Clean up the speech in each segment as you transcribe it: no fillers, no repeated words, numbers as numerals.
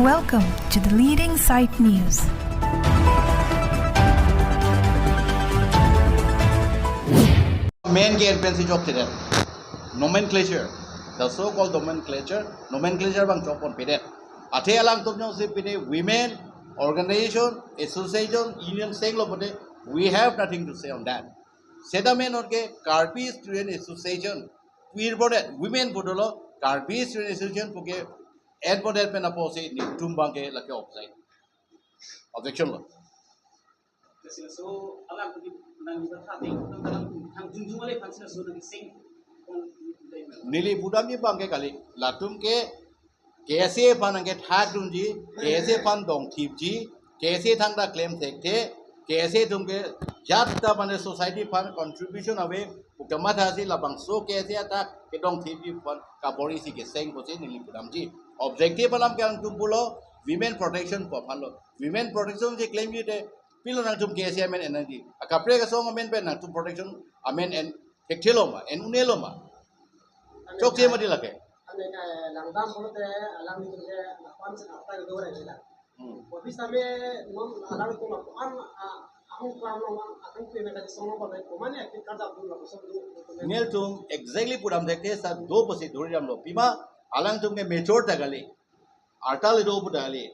Welcome to the Leading Site News. Main gate pen si job tidak nomenclature, the so-called nomenclature bang job pon tidak. Ate alang tu nyong si pini women organization, association, union saying lo pun we have nothing to say on that. Seda main orke Karpi Student Association, queer bodet women bodolo Karpi Student Association puke ad bodet pen aposi ni tumbang ke laki offside. Objection lo. So alam tu nang berhati tang junjung oleh pancina so nang sing Nili budam ye bangke kali latum ke कैसे फन अंगे ठाक दूंजी कैसे फन दोंग थीपजी कैसे थंगदा क्लेम थेकते कैसे तुमके जाता बने सोसाइटी फन कंट्रीब्यूशन अवे उकमा थासी लबंग सो कैसे आता के दोंग थीपजी फन का बॉडी सी के सेंग पोसे नीली बुदाम जी ऑब्जेक्टिव बलम के तुम बोलो विमेन प्रोटेक्शन को फन लो विमेन प्रोटेक्शन जे क्लेम ये पिलो नंग तुम कैसे अमेन एनर्जी अकाप्रे का सोंग अमेन पे नंग तुम प्रोटेक्शन अमेन एन टेक्टिलो मा एन उनेलो मा चोक जे मती लगे langdam boleh alam itu je lakukan apa yang dua orang lah. Tapi sampai non alam itu lakukan aku kelam orang akan tu mereka di sana pada kemana kita kerja dulu lah sebelum. Neil tum exactly pudam dekte sa do pasi duri jam lo pima alang tum ke mature tagali arta le do budali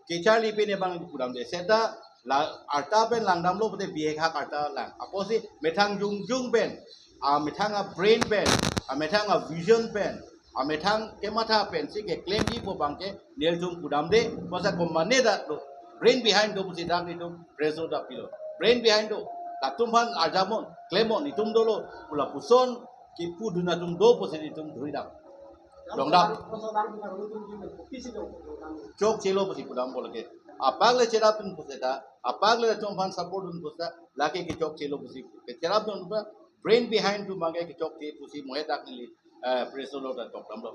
kechali pe ne bang pudam de seta la arta pen langdam lo pute bihe kha arta lang aposi methang jung pen a methang a brain pen a methang a vision pen ametang kemata pensi ke claim di po bangke nel tum kudam de masa komane da do brain behind do busi dang itu preso da pilo brain behind do latum han ajamon claimon itum dolo pula puson ki pu duna tum do posen itum duri dam dong dam chok chelo busi kudam bolke apag le chera pun puseta apag le tum han support dun pusta lake ki chok chelo busi ke chera dun brain behind tu mangai ki chok te pusi mohe dak ni preso lo da top lam lo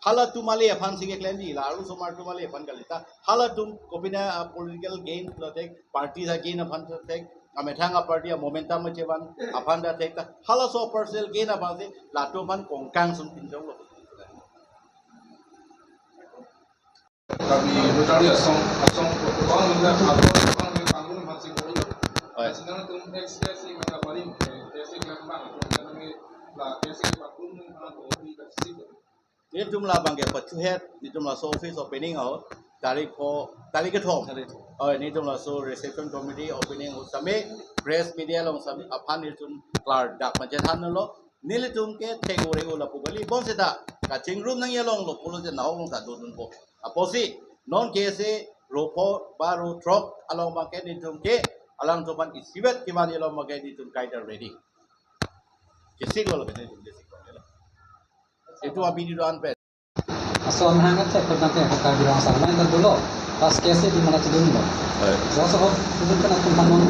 hala tumale afan sige claim ni la aru somar tumale afan galita hala tum kopina political gain lo tek parties again afan tek amethanga party a momentum che ban afan da tek hala so personal gain afan se la to ban kongkang sun tin jong lo kami bercari asong bang minta abang yang bangun masih boleh. Sekarang tu ekspresi mana paling ekspresi lembang kami la ekspresi bangun mana boleh kasih. Ni tum la bang ke pachu head ni tum la so office opening ho tarik ke thom ni tum la so reception committee opening ho same press media long same afan ni tum klar dak ma jan han lo ni le tum ke theng ore ho la pugali bon se da ka ching room nang ye long lo polo je naw long sa do dun po aposi non ke se ro pho ba ro drop along ma ke ni tum ke alang to ban isibet ki ban ye long ma ke ni tum kai ready ke sig lo ke ni tum ke sig itu abi di doan pe So hangat saya pernah kita bilang sama yang dulu pas kese di mana cedun lo. So itu kan aku bangun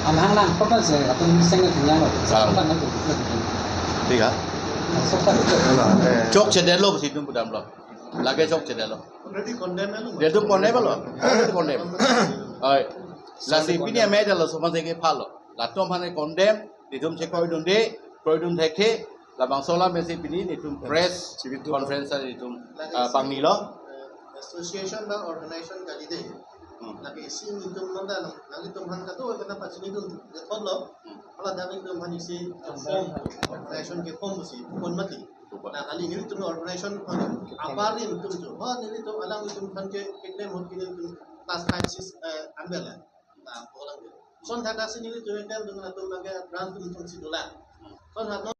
amhang lang apa sih atau miseng itu nyalo. Sampai nanti. Tiga. So tak itu. Chok cedel lo besi tum budam lo. Lage chok cedel lo. Berarti condemn lo. Dia tu condemn lo. Dia condemn. Ay. La si pini ameda lo soman sege phalo. La tom hane condemn, di tum che koi dun de, koi dun thekhe, la bang sola mesi pini ni tum press conference ni tum bang ni lo. Association bang organization kali deh. Lagi isi itu mana lagi tuhan kata kenapa sini tu thot lo. Kalau dah itu tuhan isi form organization ke form mesti pun mati. Nah kali ini tu organization apa ni itu tu. Ini tu alang itu tuhan ke kita mungkin itu class 5 6 ambil lah. Nah orang tu. Son thada sini tu kan dengan tu lagi brand tu si dolar. Son hat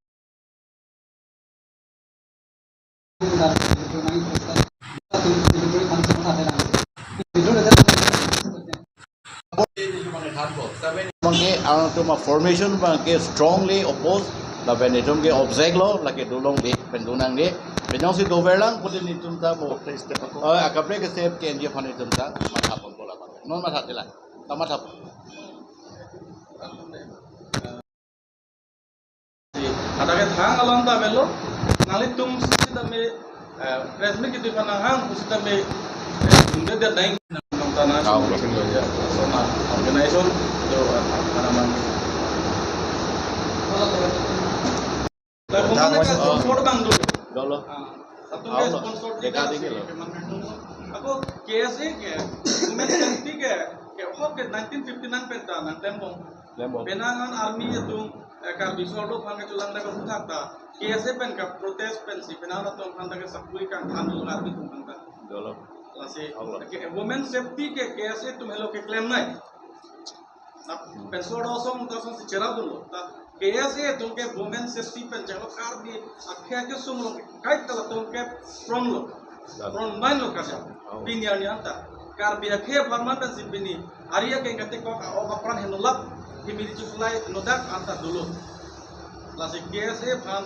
Bangke antum formation bangke strongly oppose la benetum ke object lo la ke dolong de pendunang de penyong si doverlang putin itum ta mo akapre ke step ke enje phane itum ta matha pon bola bang non matha tela ta matha Ada ke thang alam ta melo ngali tum sita me resmi ke difana hang sita me unde de naik nang tanah ya so na organization do mana la komane ka support bang do dolo Satu Awal guys lah. sponsor Dekat kita ini sih, loh. memang aku KSA ke women safety ke hok ke 1959 peta nang tembong Lembong. penangan army itu ka bisoldo phang ke culang daga hutak ta KSA pen ka protest pen si penangan to phang ke sakui kan khamil army tu phang ta Dolo. lase Allah. ke women safety ke KSA tu melo ke claim nai na pensodo song ta song si chera dulu ta KSA tu ke women safety pen jalo kar di akhya ke sum lo kai ta tu ke from lo from main lo ka pinya ni anta kar bi akhe farman pen si bini aria ke ngate ko o kapran henulap himili chuslai nodak anta dulu lase KSA phan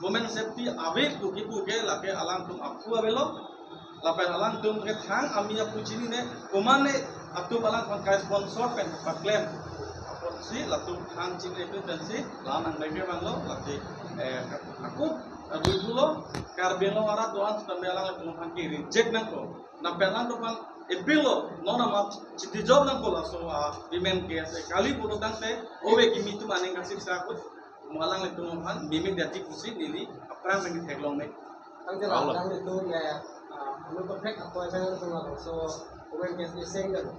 women safety ave ku ke lake alang tum aku avelo lapen alang tum ke thang amia puchini ne komane atu alang kon kai sponsor pen paklem apon si latum thang chini pe pen si lanang lege banglo late aku dulo karbelo ara doan tambe alang tum phan ki reject nang ko na pelan to phan epilo nona ma chiti job nang ko la so women KSA kali puto tang se owe ki mitu maning kasik sa ko malang le tum phan mimi dati kusi nili aprang nang theglong ne Ang tira lang dito nga ano to pek ako ay sa ito nga so women kes ni single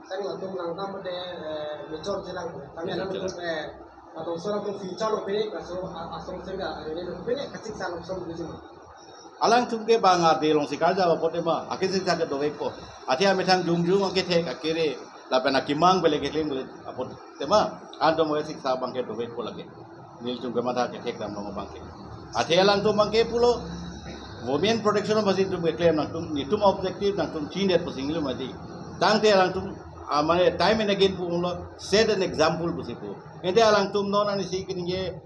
sa nga tum lang tamo de major jilang kami alam ito atong so atong future lo pini so asong singa ani no pini kasik sa option dito mo Alang tungke banga de long sikarja ba pote ma akisi sa ke dovek ko atia metang jungjung ke thek akire la pena kimang bele ke klem bele apot tema ando mo sik sa bangke dovek ko lage nil tungke mata ke thek ram no bangke atia lang tu bangke pulo women protection of basin tu claim nang tum nitum objective nang tum chin et posing lu mati tang te alang tum mane time and again pu lo set an example pusipu ente alang tum non ani si kinge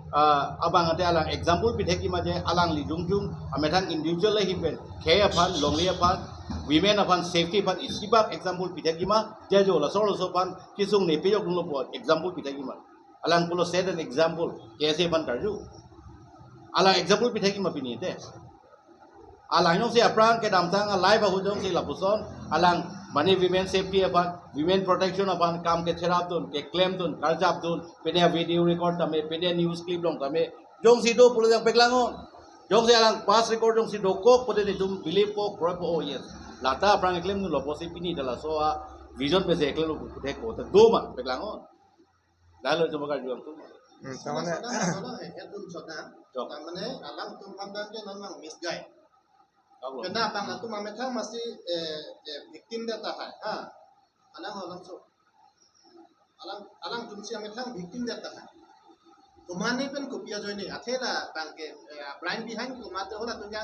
abang ate alang example pi theki ma je alang li jungjung amethang individual la hiben khe aphan longli aphan women aphan safety aphan isibak example pi theki ma je jo la so pan kisung ne pe yok lo po example pi theki ma alang pulo set an example kaise pan karju alang example pi theki ma pi ni te alang yong si apran ke dam tang alai ba hu jong si lapuson alang mani women safety apan women protection apan kam ke therap dun ke claim dun karjap dun pede video record tame pede news clip long tame jong si do pulo yang peklangon jong si alang pas record jong si do ko pede ni dum believe ko pro oh yes lata apran ke claim dun lo posi pini dala so a vision pe se claim lo puthe ko ta do ma peklangon dalo jom ka juang tu Sama-sama kalau hedun sodan, tamane alang tum pandan ke memang misguide. Kena bang itu mametang masih victim data hai, alang so, alang tum si ametang victim data hai. Kumane pen kopia join ni, athela bang ke blind behind kumate hola tunya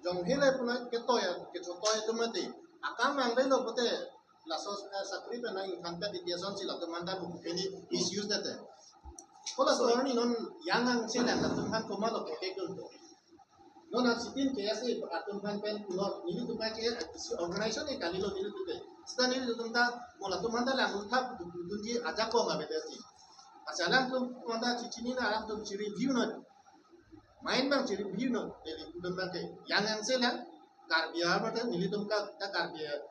jong hele puna ke toya tumati, akam mang dai lo pote lasos sakri pen nang thanpa didiason si lato manda bu ini misuse data. Hola story non yang silang tum han kumalo ke dulu. Non asitin KSA atun pan pen non nili tu pakai organisasi ni kali lo nili tu pe. Setelah nili tu menta mola tu menta lah multa dunji ajak ko ngabe desi. Asalam tu menta cicini na alam tu ciri review non. Main bang ciri review non. Jadi tu menta yang selang karbiar mata nili tu menta karbiar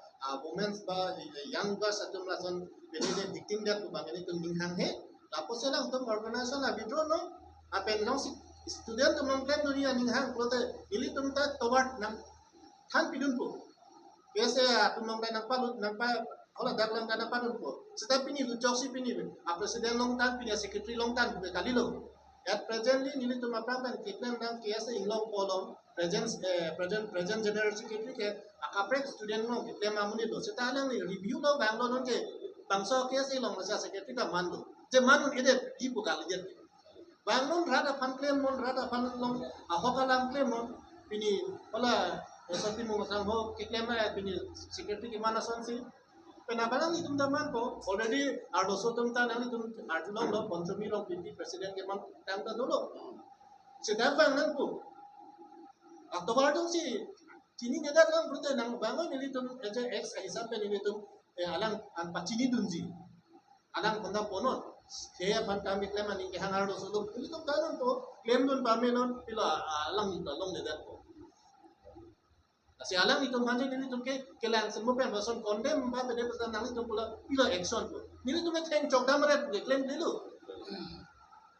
women's ba young girls atun lasan bene victim dia tu bang ini tu bingkang he. Lapos selang tu organisasi lah withdraw non. Apa yang nong student tu mengklaim dunia ni hang prote ili tum ta toward nam than pidun po kese tu mengklaim nampa ola daglang kana padun po setapi ni lucok si pini presiden long tan pini secretary long tan kali lo at presently nili tum apang kan kitnem nam kese inglong polong present general secretary ke akaprek student long kitnem amuni do setalang ni review lo banglo non ke bangso kese long sa secretary ka mando je manun ide ibu kali dia Bangun rada fan claim mon rada fan long ahokalam claim mon pini ola seperti mengasang ho claim pini security ki mana sonsi penabalang itum daman ko already ardo sotum tan ali tum arjulong lo ponchomi lo piti presiden ke man tam ta dulu sedang bangun ko Oktober dong si cini neda kan berarti nang bangun ini tum aja x hisab ini tum alang an pacini dunji alang konda ponon Kaya pan kami klaim ani ke hangar do sulung itu kanon to klaim dun pamenon pila alang ito long nedat ko kasi alang itu manje nili tum ke kelang semua pen person condemn ba pede pesan nang itu pula pila action ko nili tum theng chok damret ke klaim dilu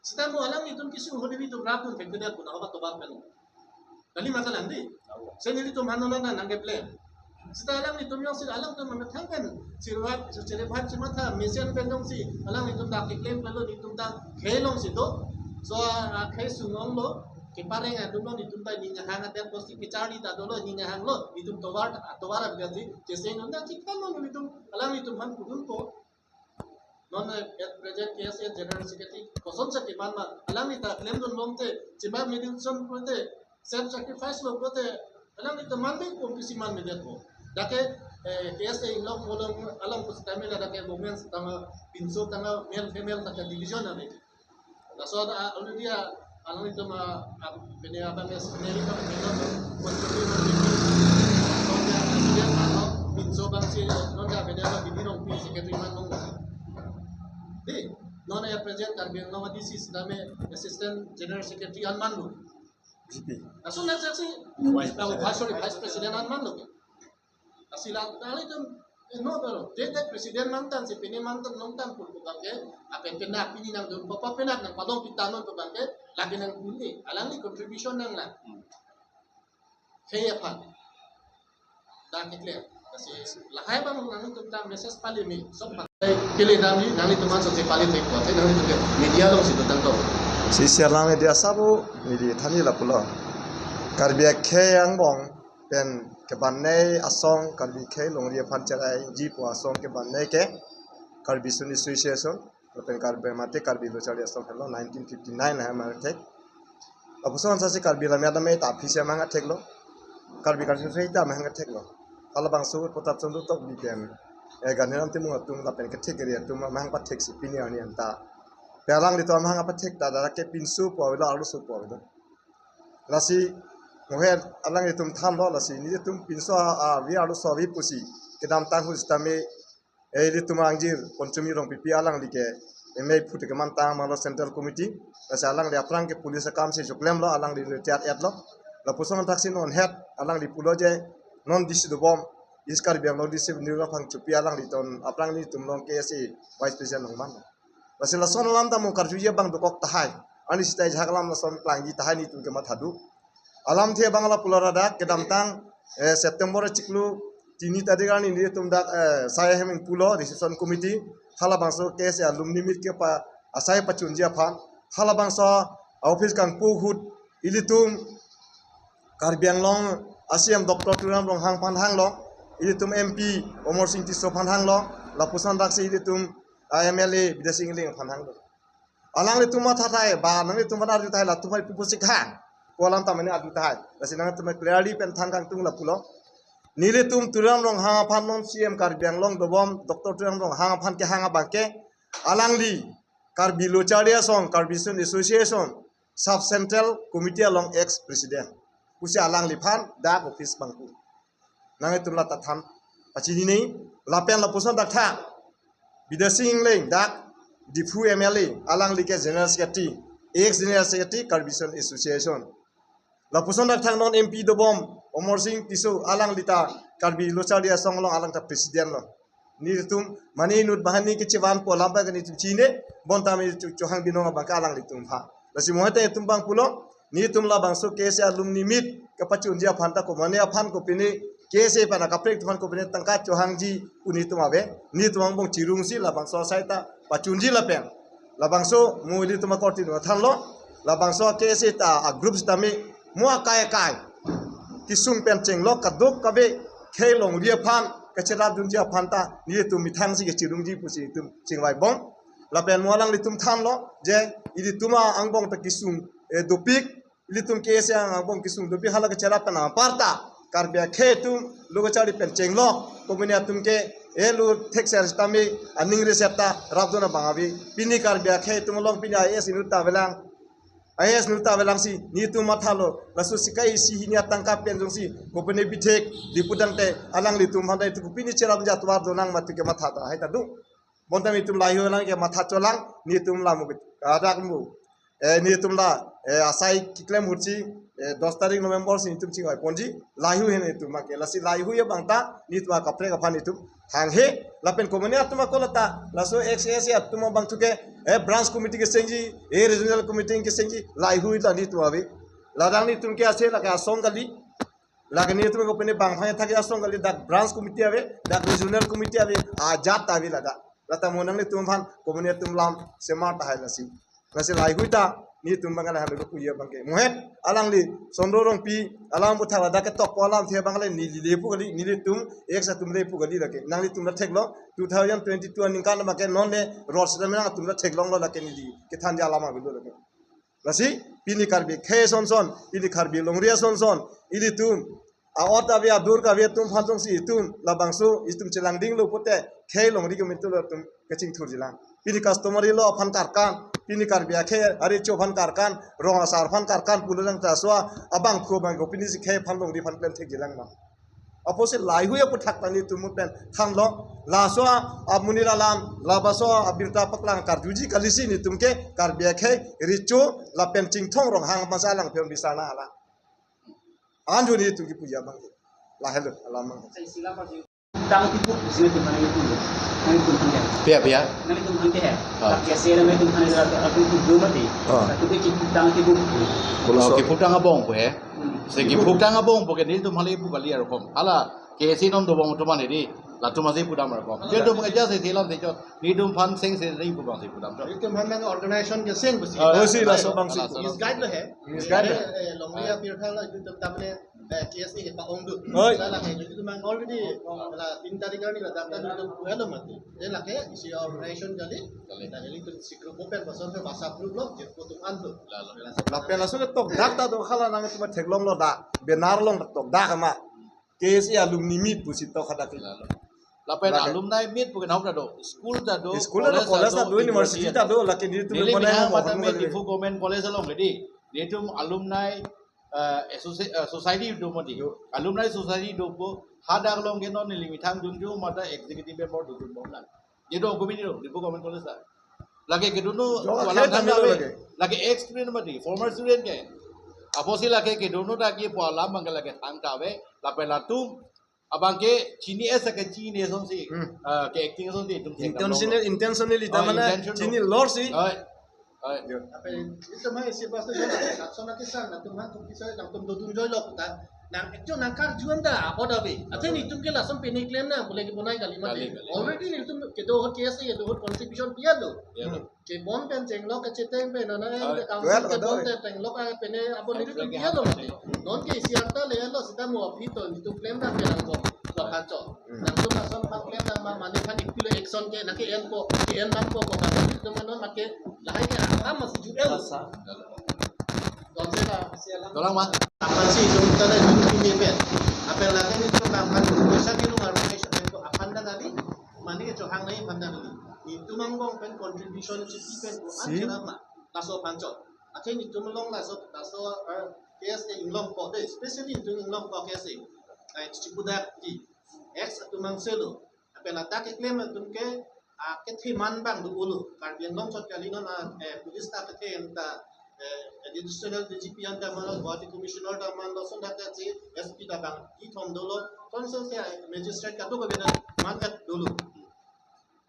sita mo alang itu kisu hodi itu rapun ke nedat ko na ba to ba pen kali mata nanti saya ini tuh mana nana nangge plan setelah itu yang sih alang tuh menetapkan sirwat sirwat cuma tha mission pendong sih alang itu tak klaim lalu itu tak kelong sih tuh so kai sungong lo kipare nga duno itu tak ni hang ada posti kicari tak dulu ni hang lo itu towar berarti jese nunda kita lo itu alang itu man kudun po non present case general secretary koson sa timan ma alang itu claim don lomte cima medicine kote self sacrifice lo kote alang itu man be kompisi man media ko dake case in lo kolong alang ko sa tamela dake moments tanga pinso tanga male female tanga division na rin so already alang itu ma pene apa mes neri ka peno konstruksi so ya presiden ma pinso bang si non ya pene ba bidinong pi secretary man nong non ya present karbin no this is dame assistant general secretary anman lo aso na saksi vice president anman lo asila kali itu no pero jadi presiden mantan si pini mantan nontan pun bukan ke apa penak pini nang dun papa penak nang padong pitanon to bangke lagi nang buli alang ni contribution nang lah kaya pa dah clear kasi lahay bang nang tentang message pali mi so pilih nang itu masuk si pali tek buat nang itu media dong situ tentang si sialang media sabu media thani la pulo karbia khe yang bong pen ke banne asong karbi khe longria pancharai ji po asong ke banne ke karbi suni association pen karbe mate karbi lo chali asong hello 1959 ha mar tek apuson sa si karbi la meta me ta phise manga tek lo karbi karbi se ta manga tek lo ala bang su potap chondu tok bi pen e ganenam timu atung la pen ke tek ri atung mang pa tek si pini ani anta pelang di to mang pa tek ta da ke pinsu po la alu su po do lasi ngoher alang itum tham lo lasi ni tum pinso vi alu so vi pusi kedam tang hu stame e di tum angjir konchumi rong pipi alang like emei phut ke man tang malo central committee lasi alang le aprang ke police kam se joklem lo alang di chat et lo la pusong taksin on head alang di pulo je non dis do bom iskar biang lo dis ni ro phang chupi alang di ton aprang ni tum long ke si vice president nong man lasi la son lam ta mo karju ye bang do kok tahai ani sitai jhaklam la son plangi tahai ni tum ke mathadu alam thia bangla pularada kedam tang September ciklu tini tadigan ini tum dak saya heming pulo reception committee hala bangso case alumni meet ke pa asai pachunjia phan hala bangso office kang puhut ilitum karbiang long asiam dr turam long hang phan hang long ilitum mp omor sing tiso phan hang long lapusan dak si ilitum mla bidasing ling phan hang long alang litum ma thatai ba nang litum ba ru thai la tumai pupusik hang kolam tamane adu tahai lasinang tum clearly pen thangkang tung la pulo nile tum turam rong hanga phan non cm karbiang long dobom dr turam rong hanga phan ke hanga bangke alangli karbi locharia song karbisun association sub central committee along ex president kusi alangli phan dak office bangku nangai tum la ta tham pachini nei lapen la pusan dak tha bidasing leng dak difu mla alangli ke general secretary ex general secretary karbisun association la puson dak thang non mp do bom omor sing tisu alang lita karbi locharia songlong alang ta president lo ni tum mani nut bahani ke chiwan po lamba gani tum chine bonta me chohang binong ba ka alang litum pha lasi mohate tum bang pulo ni tum la bang so kese alumni mit ka pachun dia phanta ko mane aphan ko pini kese pa na ka prek tuman ko pini tangka chohang ji uni tum abe ni tum bang chirung si la bang so saita pachun ji la pen la bang so muili tum korti no than lo la bang so kese ta groups tami mua kai kisung penceng lo kaduk kabe khelong ria phan kachera dunjia phanta ni tu mithang si ke chirungji pusi tum chingwai bong la pen molang li tum than lo je idi tuma angbong ta kisung dopik li tum ke se angbong kisung dopik hala kachera pana parta karbia khe tum logo chari penceng lo komunia tum ke elu thekser stami aning resepta rabdona bangabi pini karbia khe tum long pini es inuta belang ayes nuta belangsi ni tu mathalo lasu sikai si hinya tangka penjong si kopene bithek dipudang te alang li tum handai tu pini cheram jatwar donang matu ke matha ta hai ta du bonta mi tum lai ho lang ke matha cholang ni tum la mu adak mu ni tum la asai kiklem hurchi 10 tarik November sin tum chingai ponji lai hu hene tu ma ke lasi lai hu ye bangta ni tu ka pre ka phani tu hang he lapen komene atuma kolata laso xs ya tuma bang tuke branch committee ke senji regional committee ke senji lai hu ta ni tu abe ladang ni tum ke ase la ka asong kali lagi ni tum ko pene bang phai thaki asong kali dak branch committee ave dak regional committee ave ajat ta vi lada lata monang ni tum phan community tum lam sema ta hai nasi lai huita ni tum bangal ha ko kuya bangke mohet alang li sondorong pi alang bu thala dak tok polam the bangal ni li pu kali ni tum ek sa tum le pu kali lake nang li tum la theklo 2022 aning kan ma ke non ne rods na ma tum la theklong lo lake ni ke than ja lama bi lo lake nasi pini karbi khe son pini karbi longria son ili tum awat avia dur ka tum phanjong si tum la bangsu istum chelang ding lo pote khe longri ko mitu lo tum kaching thur jilang pini customer lo phan karkan pini karbi khe ari cho phan karkan rong asar phan karkan pulurang ta swa abang ko bang ko pini si khe phan longri phan plan thek jilang ma apose lai huya pu thak tani tum pen tham lo la swa abmuni la lam la baso abirta paklang karjuji kalisi ni tumke karbi khe richo la pen ching thong rong hang masalang phem bisana ala anjo ni tum ki puja bang la hello alamang Saya sila pa tang tipu sini tu mana itu nani tu kan pia nani tu kan ya tak sera me tu kan aku tu dua mati aku tu kita tang tipu ki phutang abong ko he se ki phutang abong po ke ni tum hale pu kali ar kom ala ke si nom do bong to mane di la tum ase pudam ar kom je tum ke ja se thelam de cho ni tum phan seng se nei pu bang se pudam to itu memang organisation ke seng besi osi la so bang si is guide lah Is guide lah. longria pirthal lah itu tamne KSA ke paong du Oi. salah itu tu memang already la 3 tarik ni la data itu puelo mati dia lah ke isi organisation kali dan itu si grup open pasal ke WhatsApp group lo je foto antu la pen la so ke tok dak ta do khala nang tum theklong lo da benar long tok da kama kesi alumni meet pu si to khada ki la pen alumni meet po ke nauk da do school da do school da college da do university da do la ke ni tum Nili ko na minang mo mata me Difu Government College along ledi. Dia tu alumni society do mati. Alumni society do po hada along ke non nili mitang junju mata executive member do jumbo lan. Dia do government do Difu Government College da. Lagi ke dulu wala tanda lagi ex student mati former student ke. Aposi lagi ke dulu da ke po alam bang lagi tangka we la pela tu abang ke chini esa ke chini son si ke acting son si tum intentionally da mana chini lord si apa itu mah isi pasal sana sana kisah nak tu mah tu kisah nak tu dudung joy lo kita nang itu nang kar juan dah apa dah be atau ni tu ke langsung peni claim na boleh ke bonai kali mati already ni tu ke do case ye do contribution pia do ke bon pen jeng lo ke ceteng pe nana ke council ke bon te jeng lo ka pene apa ni tu pia do mati non ke isi arta le lo sita mo apito ni tu claim na pe nang ko kaco nang tu langsung pak claim na mani kan ikilo action ke nak en ko en bang ko itu mana make lahai ke apa masih jual Tolong mah. apa sih itu kita ini ben apa lagi ni tu kan bisa di luar organisation itu apa anda tadi mani ke johang ni pandai ni itu manggong pen contribution citi pen ko anjir apa laso panco akhir ni tu melong laso KSA inglong ko deh especially itu inglong ko KSA cici budak di ex tu mangselo apa latak klaim tu ke thiman bang du ulu karbian long shot kali na police ta ke enta additional DGP anta mala body commissioner ta man lo son dakta ji SP ta bang ki thom dolo consol se magistrate ka to ko bena man at dolo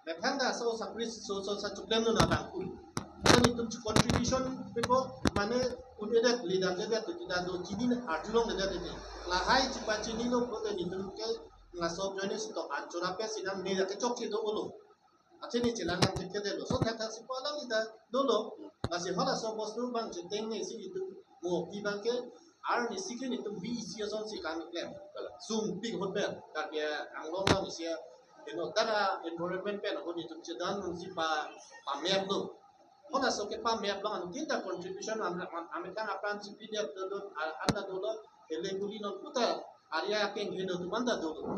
me phanga so sapris so sa chuklem no na bang ku ani tum contribution pe ko mane udedat leader leader to kita do chini arjulong leader de la hai chipa chini no ko ni tum ke la so join is to anchora pe sinam ne ke chokki do ulu Atini cilang yang kita dulu, so kata si pola kita dulu masih hala so postu bang jeteng ni si itu mau pi bang ke ar ni si kan itu bi si asal si kami klaim, zoom big hotel, tapi anglong bang si itu tara environment pen aku itu cedan si pamer tu, hala so ke pamer bang kita contribution Amerika apa si dia dulu anda dulu elebuli non puta area yang hendak tu manda dulu,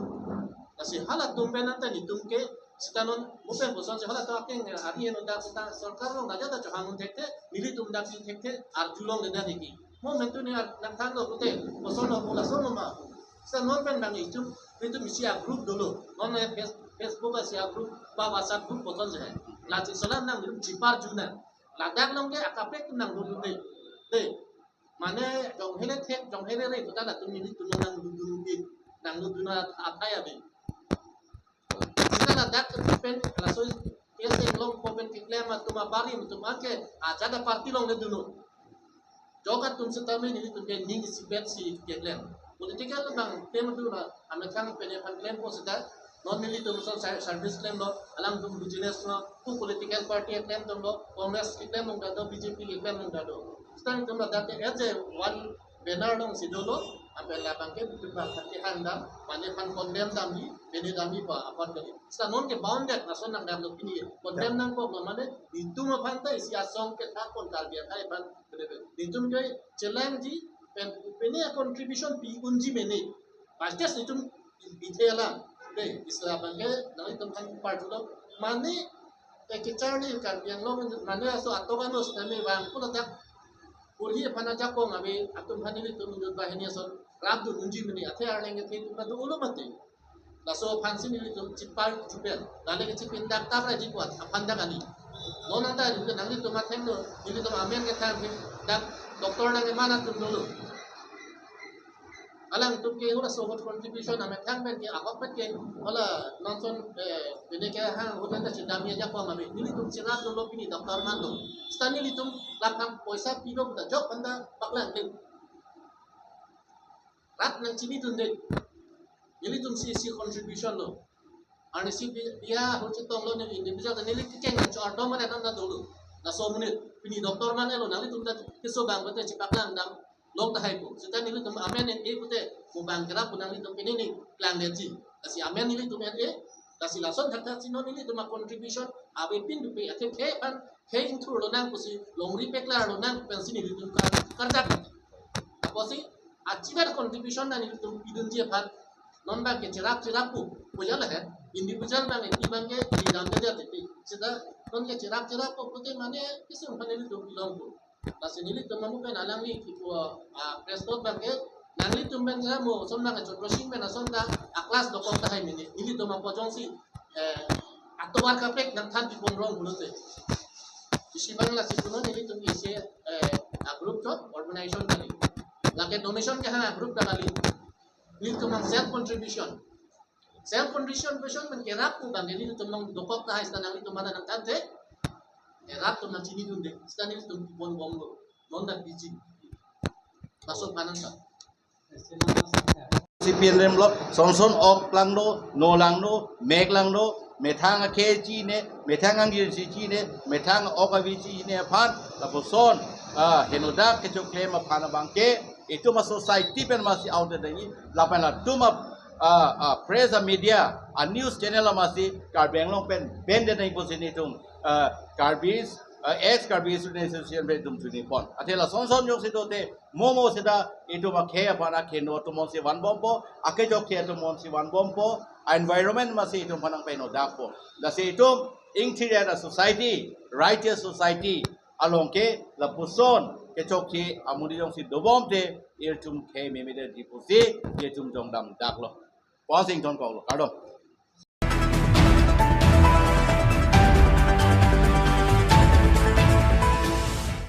masih hala tumpen nanti ni tumke Sekanon bukan bosan sekolah tu akhirnya hari yang udah kita sarkar lo nggak ada cohangun tekte, milih tu mendak tekte arjulong dengan ini. Momen tu ni nak tanggal tu teh, bosan lo pula sono mah. Sekanon pen bang itu misi grup dulu, non Facebook asia grup, WhatsApp grup bosan je. Lagi soalan nang cipar juna, ladak nang ke akapek nang dulu deh. Mana jong hele tek, jong hele re kita nak tu milih tu nang dulu na apa ya be. Ladak pen langsung KSA long komen kiklaim atau mabari untuk make ada parti long le dulu jokat tum setame ni tum ke ning si bet si keklem political bang payment tu na ametang penepan claim ko seta non ni tum so service claim lo alang tum business no ku political party claim tum lo congress claim tum da do bjp claim tum da do stan tum da te as a one banner dong si do lo apel la bang ke tu ba khati handam mane pan condemn dam ni bene dam ni pa apan ke sta non ke bounded na son nang dam lo pini condemn nang ko mane itu ma phanta isi asong ke ta kon kal dia kai pan ditum ke challenge ji pene contribution pi unji mene pasti ditum itela de isla bangke nang itum kan part lo mane ke charli kan yang lo mane aso atoganos name bang pula tak Puri pana jako ngabe atum hanili tu menurut bahini son rabdu unji meni athe arlenge the tu badu ulo mate laso fansi ni tu cipal cipel dale ke cipin dak tab ra jikwat apanda kali nona ta ni nang tu mathen no ni tu amen ke tham dak doktor nang mana tu dulu alang tu ke ora so contribution ame thang ben ke akok bet ke wala nonson bene ke ha hotan ta chindami ja ko ngabe ni tu chira tu lo pini doktor man lo stani ni tu lapang poisa pino ta job anda paklan ke rat nang chini tu de ni tu si contribution lo ani si dia ho chitong lo ni individual ni li ke ngang chor do mane nanda dulu na so mune pini doktor man lo nali tu ta kiso bang bete chipaklan dang long tahai pun, sekarang ini tu amen ini pute mubang kerap punang itu pini ni klang leji, kasi amen ini tu men kasi lason kata sino ini tu mak contribution, abe pin tu pe, ate ke pan ke intro lo nang kusi longri peklar lo nang pensi ini tu kerja, apa sih? Acibar contribution dan itu idun dia pan, non bang ke cerap pu, punya lah kan, individual bang ini bang ke di dalam dia tapi, sudah non ke cerap pu pute mana kisah pan ini tu bilang pun. Kasi nili tumamu pen alang ni kipu prestot bangke nangli tumben nga mo son na chot rosing men son da aklas do kong tahay mini nili tumam po jong si atowar ka pek nang than pipon rong bulote isi bangla si tuno nili tum isi group chot organization kali lake donation ke ha group ka kali nili tumang self contribution men ke rap ku bang nili tumang dokok tahay sa nangli tumana nang tante rap tu nanti ni tunde, sekarang ini tu bon bom lo, nonda biji, masuk panas tak? Si pienrem lo, sonson ok lang lo, no lang lo, meg lang lo, metang keji ne, metang angin si ne, metang ok biji ne pan, tapos son, henodak kecok klaim pan bangke, itu mas society pen masih out ada ni, lapan lah tu press media, news channel masih karbeng long pen, benda ni pun sini tu. Garbis, ex-garbis association bedum tu ni pon. Atela son yok sido te momo sida itu makhe pana keno tu mon si wan bompo, ake jok te tu mon si wan bompo, environment masih itu panang peno dapo. Dasi itu interior society, righteous society, along ke la puson ke jok te amudi jong si dobom te irtum ke memede dipusi, irtum jong dam daklo. Washington ko lo, kado.